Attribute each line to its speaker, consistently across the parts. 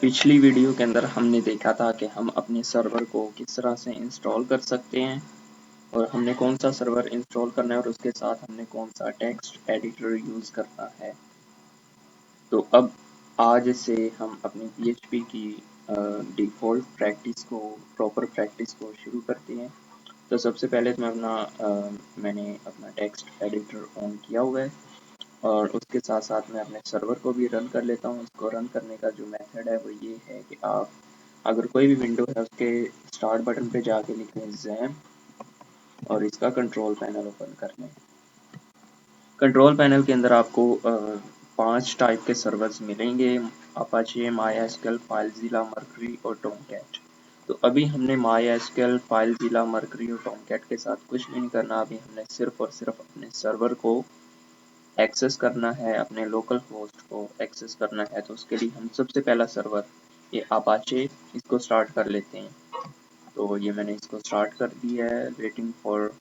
Speaker 1: पिछली वीडियो के अंदर हमने देखा था कि हम अपने सर्वर को किस तरह से इंस्टॉल कर सकते हैं और हमने कौन सा सर्वर इंस्टॉल करना है और उसके साथ हमने कौन सा टेक्स्ट एडिटर यूज़ करना है। तो अब आज से हम अपनी PHP की डिफ़ॉल्ट प्रैक्टिस को प्रॉपर प्रैक्टिस को शुरू करते हैं। तो सबसे पहले तो मैंने अपना टेक्स्ट एडिटर ऑन किया हुआ है और उसके साथ साथ मैं अपने सर्वर को भी रन कर लेता हूँ। इसको रन करने का जो मेथड है वो ये है कि आप अगर कोई भी विंडो है उसके स्टार्ट बटन पे जाके लिखें XAMPP और इसका कंट्रोल पैनल ओपन कर लें। कंट्रोल पैनल के अंदर आपको 5 टाइप के सर्वर्स मिलेंगे, अपाचे, MySQL, फाइलज़िला, मर्करी और टॉमकैट। तो अभी हमने MySQL, फाइलज़िला, मर्करी और टॉमकैट के साथ कुछ भी नहीं करना। अभी हमने सिर्फ और सिर्फ अपने सर्वर को एक्सेस करना है, अपने लोकल होस्ट को एक्सेस करना है। तो उसके लिए हम सबसे पहला सर्वर ये अपाचे, इसको स्टार्ट कर लेते हैं। तो ये मैंने इसको स्टार्ट कर दिया है, वेटिंग फॉर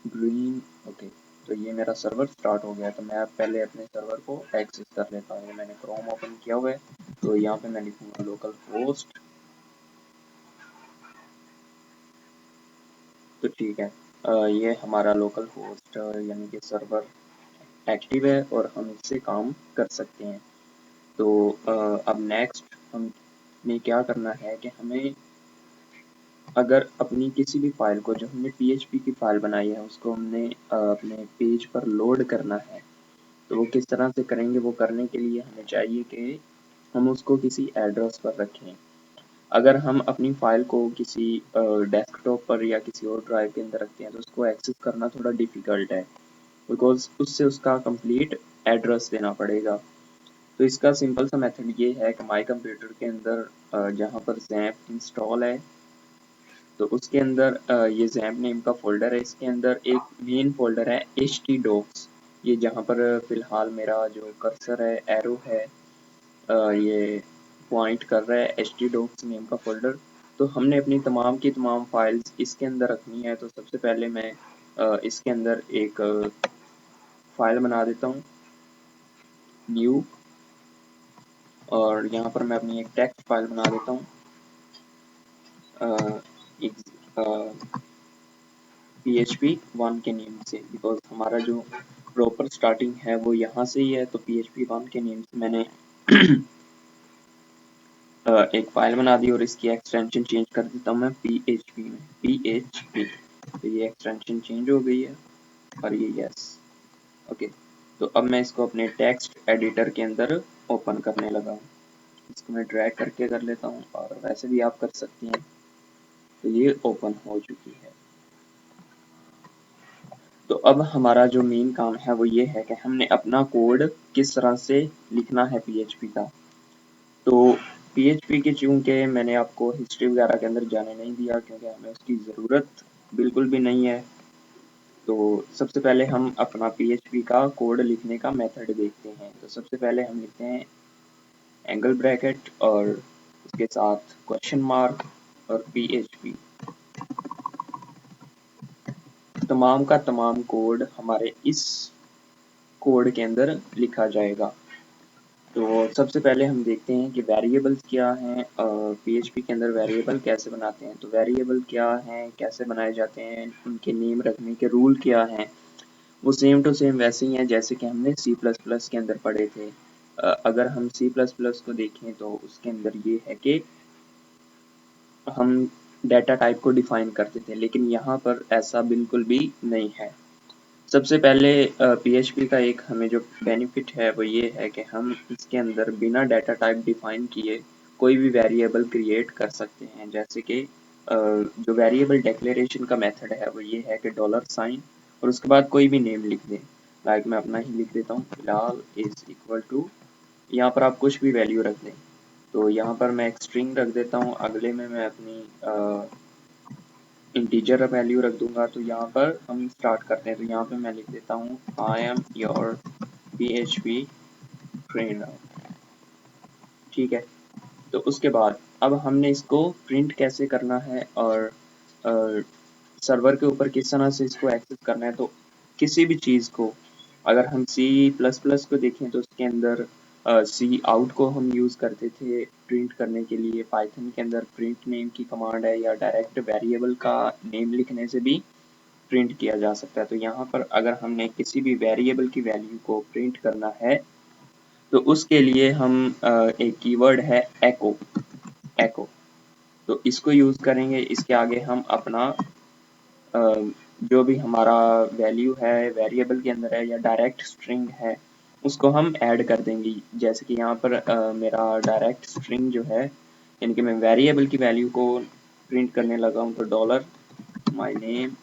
Speaker 1: ग्रीन। ओके, तो ये मेरा सर्वर स्टार्ट हो गया। तो मैं अब पहले अपने सर्वर को एक्सेस कर लेता हूँ। मैंने क्रोम ओपन किया हुआ है, तो यहाँ पे मैं लिखूंगा लोकल होस्ट। तो ठीक है, ये हमारा लोकल होस्ट यानी कि सर्वर एक्टिव है और हम इससे काम कर सकते हैं। तो अब नेक्स्ट हमें क्या करना है कि हमें अगर अपनी किसी भी फाइल को, जो हमने PHP की फाइल बनाई है, उसको हमने अपने पेज पर लोड करना है, तो वो किस तरह से करेंगे। वो करने के लिए हमें चाहिए कि हम उसको किसी एड्रेस पर रखें। अगर हम अपनी फाइल को किसी डेस्कटॉप पर या किसी और ड्राइव के अंदर रखते हैं तो उसको एक्सेस करना थोड़ा डिफ़िकल्ट है, बिकॉज उससे उसका कंप्लीट एड्रेस देना पड़ेगा। तो इसका सिंपल सा मेथड ये है कि माई कंप्यूटर के अंदर जहाँ पर XAMPP इंस्टॉल है, तो उसके अंदर ये XAMPP नेम का फोल्डर है। इसके अंदर एक मेन फोल्डर है htdocs। ये जहाँ पर फिलहाल मेरा जो कर्सर है, एरो है, ये पॉइंट कर रहा है htdocs नेम का फोल्डर। तो हमने अपनी तमाम की तमाम फाइल्स इसके अंदर रखनी है। तो सबसे पहले मैं इसके अंदर एक फाइल बना देता हूँ, न्यू, और यहाँ पर मैं अपनी एक टेक्स्ट फाइल बना देता हूँ PHP 1 के नेम से, बिकॉज हमारा जो प्रॉपर स्टार्टिंग है वो यहाँ से ही है। तो PHP 1 के नेम से मैंने एक फाइल बना दी और इसकी एक्सटेंशन चेंज कर देता हूँ मैं PHP में, PHP। तो ये एक्सटेंशन चेंज हो गई है और ये यस। ओके, तो अब मैं इसको अपने टेक्स्ट एडिटर के अंदर ओपन करने लगा हूँ। इसको मैं ड्रैग करके कर लेता हूँ और वैसे भी आप कर सकती हैं। तो ये ओपन हो चुकी है। तो अब हमारा जो मेन काम है वो ये है कि हमने अपना कोड किस तरह से लिखना है PHP का। तो PHP की चूँकि मैंने आपको हिस्ट्री वगैरह के अंदर जाने नहीं दिया, क्योंकि हमें उसकी ज़रूरत बिल्कुल भी नहीं है। तो सबसे पहले हम अपना PHP का कोड लिखने का मेथड देखते हैं। तो सबसे पहले हम लिखते हैं एंगल ब्रैकेट और उसके साथ क्वेश्चन मार्क और PHP। तमाम का तमाम कोड हमारे इस कोड के अंदर लिखा जाएगा। तो सबसे पहले हम देखते हैं कि वेरिएबल्स क्या हैं और PHP के अंदर वेरिएबल कैसे बनाते हैं। तो वेरिएबल क्या हैं, कैसे बनाए जाते हैं, उनके नेम रखने के रूल क्या हैं, वो सेम टू सेम वैसे ही हैं जैसे कि हमने C++ के अंदर पढ़े थे। अगर हम C++ को देखें तो उसके अंदर ये है कि हम डाटा टाइप को डिफाइन करते थे, लेकिन यहाँ पर ऐसा बिल्कुल भी नहीं है। सबसे पहले PHP का एक हमें जो बेनिफिट है वो ये है कि हम इसके अंदर बिना डाटा टाइप डिफाइन किए कोई भी वेरिएबल क्रिएट कर सकते हैं। जैसे कि जो वेरिएबल डिक्लेरेशन का मेथड है वो ये है कि $साइन और उसके बाद कोई भी नेम लिख दें। लाइक मैं अपना ही लिख देता हूँ, फिलहाल इज इक्वल टू, यहाँ पर आप कुछ भी वैल्यू रख दें। तो यहाँ पर मैं एक स्ट्रिंग रख देता हूँ, अगले में मैं अपनी इंटीजर वैल्यू रख दूंगा। तो यहाँ पर हम स्टार्ट करते हैं। तो यहाँ पे मैं लिख देता हूँ I am your PHP trainer. ठीक है, तो उसके बाद अब हमने इसको प्रिंट कैसे करना है और सर्वर के ऊपर किस तरह से इसको एक्सेस करना है। तो किसी भी चीज़ को अगर हम C++ को देखें तो उसके अंदर सी आउट को हम यूज़ करते थे प्रिंट करने के लिए। पाइथन के अंदर प्रिंट नेम की कमांड है, या डायरेक्ट वेरिएबल का नेम लिखने से भी प्रिंट किया जा सकता है। तो यहाँ पर अगर हमने किसी भी वेरिएबल की वैल्यू को प्रिंट करना है तो उसके लिए हम एक कीवर्ड है एको, तो इसको यूज़ करेंगे। इसके आगे हम अपना जो भी हमारा वैल्यू है वेरिएबल के अंदर है या डायरेक्ट स्ट्रिंग है उसको हम ऐड कर देंगे। जैसे कि यहाँ पर मेरा डायरेक्ट स्ट्रिंग जो है, यानी कि मैं वेरिएबल की वैल्यू को प्रिंट करने लगा हूँ, तो डॉलर माई नेम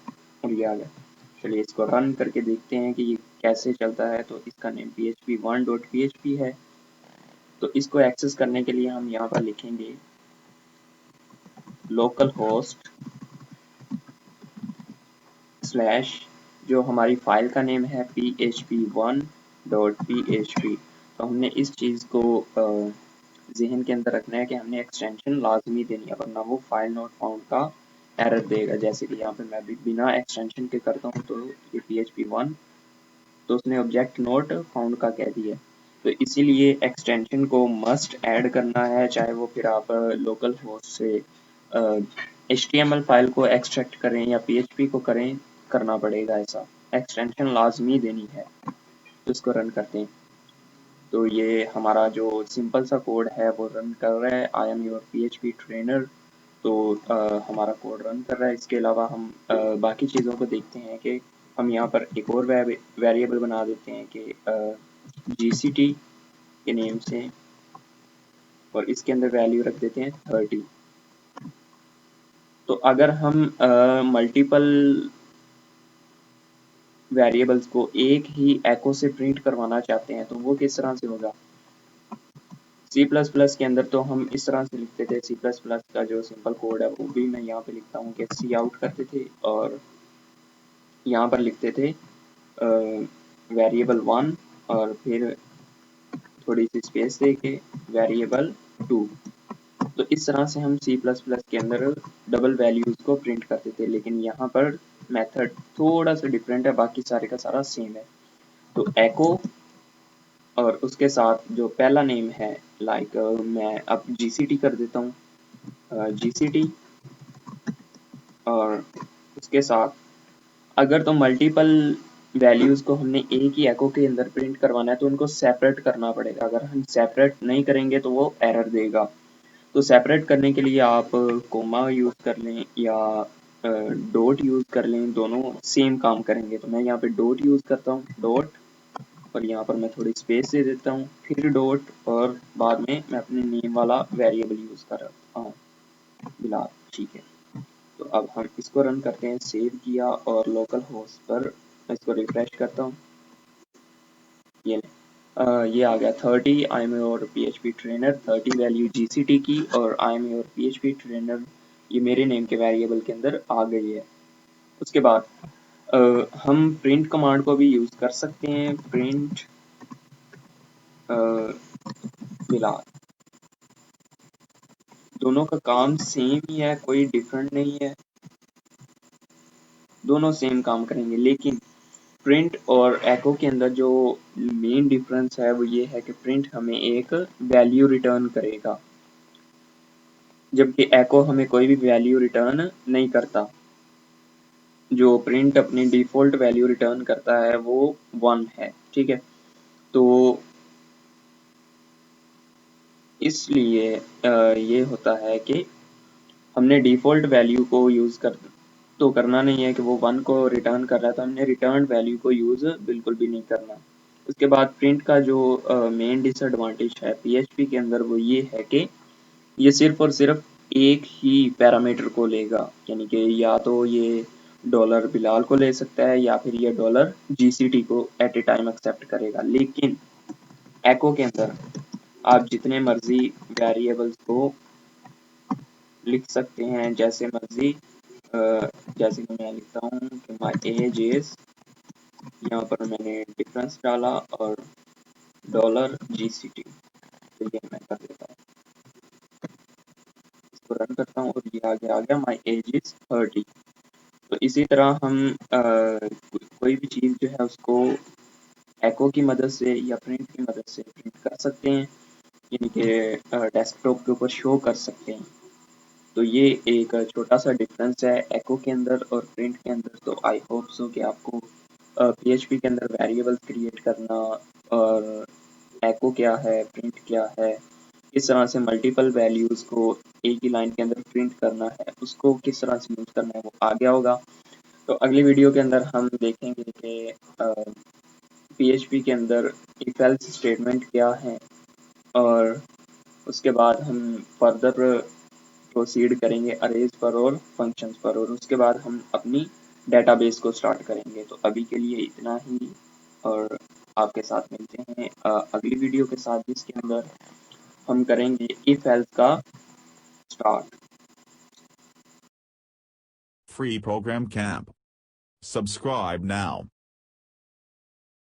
Speaker 1: और ये आ गया। चलिए इसको रन करके देखते हैं कि ये कैसे चलता है। तो इसका नेम php1.php है। तो इसको एक्सेस करने के लिए हम यहाँ पर लिखेंगे लोकल होस्ट स्लैश जो हमारी फाइल का नेम है php1.php। तो हमने इस चीज़ को जहन के अंदर रखना है कि हमने एक्सटेंशन लाजमी देनी है, वरना वो फाइल नॉट फाउंड का एरर देगा। जैसे कि यहाँ पे मैं भी बिना एक्सटेंशन के करता हूँ तो ये php1, तो उसने ऑब्जेक्ट नोट फाउंड का कह दिया। तो इसीलिए एक्सटेंशन को मस्ट ऐड करना है, चाहे वो फिर आप लोकल होस्ट से HTML फाइल को एक्सट्रैक्ट करें या PHP को करें, करना पड़ेगा ऐसा, एक्सटेंशन लाजमी देनी है। तो इसको रन करते हैं। तो ये हमारा जो सिंपल सा कोड है वो रन कर रहा है, I am your PHP trainer. तो हमारा कोड रन कर रहा है। इसके अलावा हम बाकी चीज़ों को देखते हैं कि हम यहाँ पर एक और वेरिएबल बना देते हैं कि GCT के नेम से, और इसके अंदर वैल्यू रख देते हैं 30। तो अगर हम मल्टीपल वेरिएबल्स को एक ही एको से प्रिंट करवाना चाहते हैं तो वो किस तरह से होगा। C++ के अंदर तो हम इस तरह से लिखते थे। C++ का जो सिंपल कोड है वो भी मैं यहाँ पे लिखता हूँ कि सी आउट करते थे और यहाँ पर लिखते थे वेरिएबल 1 और फिर थोड़ी सी स्पेस दे के वेरिएबल 2। तो इस तरह से हम C++ के अंदर डबल वैल्यूज को प्रिंट करते थे, लेकिन यहाँ पर मेथड थोड़ा सा डिफरेंट है, बाकी सारे का सारा सेम है। तो एको और उसके साथ जो पहला नेम है, लाइक मैं अब GCT कर देता हूँ, GCT, और उसके साथ अगर तो मल्टीपल वैल्यूज को हमने एक ही एको के अंदर प्रिंट करवाना है तो उनको सेपरेट करना पड़ेगा। अगर हम सेपरेट नहीं करेंगे तो वो एरर देगा। तो सेपरेट करने के लिए आप कोमा यूज़ कर लें या डॉट यूज़ कर लें, दोनों सेम काम करेंगे। तो मैं यहाँ पे डॉट यूज़ करता हूँ, डॉट, और यहाँ पर मैं थोड़ी स्पेस दे देता हूँ, फिर डॉट, और बाद में मैं अपने नेम वाला वेरिएबल यूज़ कर रहा हूँ बिलाल। ठीक है, तो अब हम इसको रन करते हैं। सेव किया और लोकल होस्ट पर मैं इसको रिफ्रेश करता हूँ। ये आ गया 30, I am your PHP trainer, 30 value GCT की, और I am your PHP trainer ये मेरे नेम के वेरिएबल के अंदर आ गई है। उसके बाद हम प्रिंट कमांड को भी यूज़ कर सकते हैं, प्रिंट बिलाल। दोनों का काम सेम ही है, कोई डिफरेंट नहीं है, दोनों सेम काम करेंगे। लेकिन प्रिंट और एको के अंदर जो मेन डिफरेंस है वो ये है कि प्रिंट हमें एक वैल्यू रिटर्न करेगा, जबकि एको हमें कोई भी वैल्यू रिटर्न नहीं करता। जो प्रिंट अपनी डिफ़ॉल्ट वैल्यू रिटर्न करता है वो 1 है। ठीक है, तो इसलिए ये होता है कि हमने डिफ़ॉल्ट वैल्यू को यूज़ करना नहीं है कि वो 1 को रिटर्न कर रहा है, तो हमने रिटर्न वैल्यू को यूज़ बिल्कुल भी नहीं करना। उसके बाद प्रिंट का जो मेन डिसएडवांटेज है PHP के अंदर वो ये है कि ये सिर्फ और सिर्फ एक ही पैरामीटर को लेगा, यानी कि या तो ये डॉलर बिलाल को ले सकता है या फिर ये डॉलर GCT को एट ए टाइम एक्सेप्ट करेगा। लेकिन एको के अंदर आप जितने मर्जी वेरिएबल्स को लिख सकते हैं जैसे मर्जी। जैसे कि मैं लिखता हूँ कि माई एज इज, यहाँ पर मैंने डिफरेंस डाला और डॉलर GCT, तो ये मैं कर देता हूँ, इसको रन करता हूँ और ये आगे आ गया माई एज इज 30। तो इसी तरह हम कोई भी चीज़ जो है उसको एको की मदद से या प्रिंट की मदद से प्रिंट कर सकते हैं, यानी कि डेस्कटॉप के ऊपर शो कर सकते हैं। तो ये एक छोटा सा डिफरेंस है एको के अंदर और प्रिंट के अंदर। तो आई होप सो कि आपको PHP के अंदर वेरिएबल्स क्रिएट करना और एको क्या है, प्रिंट क्या है, किस तरह से मल्टीपल वैल्यूज़ को एक ही लाइन के अंदर प्रिंट करना है, उसको किस तरह से यूज़ करना है, वो आ गया होगा। तो अगली वीडियो के अंदर हम देखेंगे कि PHP के अंदर इफ एल्स स्टेटमेंट क्या है, और उसके बाद हम फर्दर प्रोसीड करेंगे अरेज पर और फंक्शंस पर, और उसके बाद हम अपनी डेटाबेस को स्टार्ट करेंगे। तो अभी के लिए इतना ही, और आपके साथ मिलते हैं अगली वीडियो के साथ, जिसके अंदर हम करेंगे इफ एल्स का start.
Speaker 2: Free Program Camp. Subscribe now.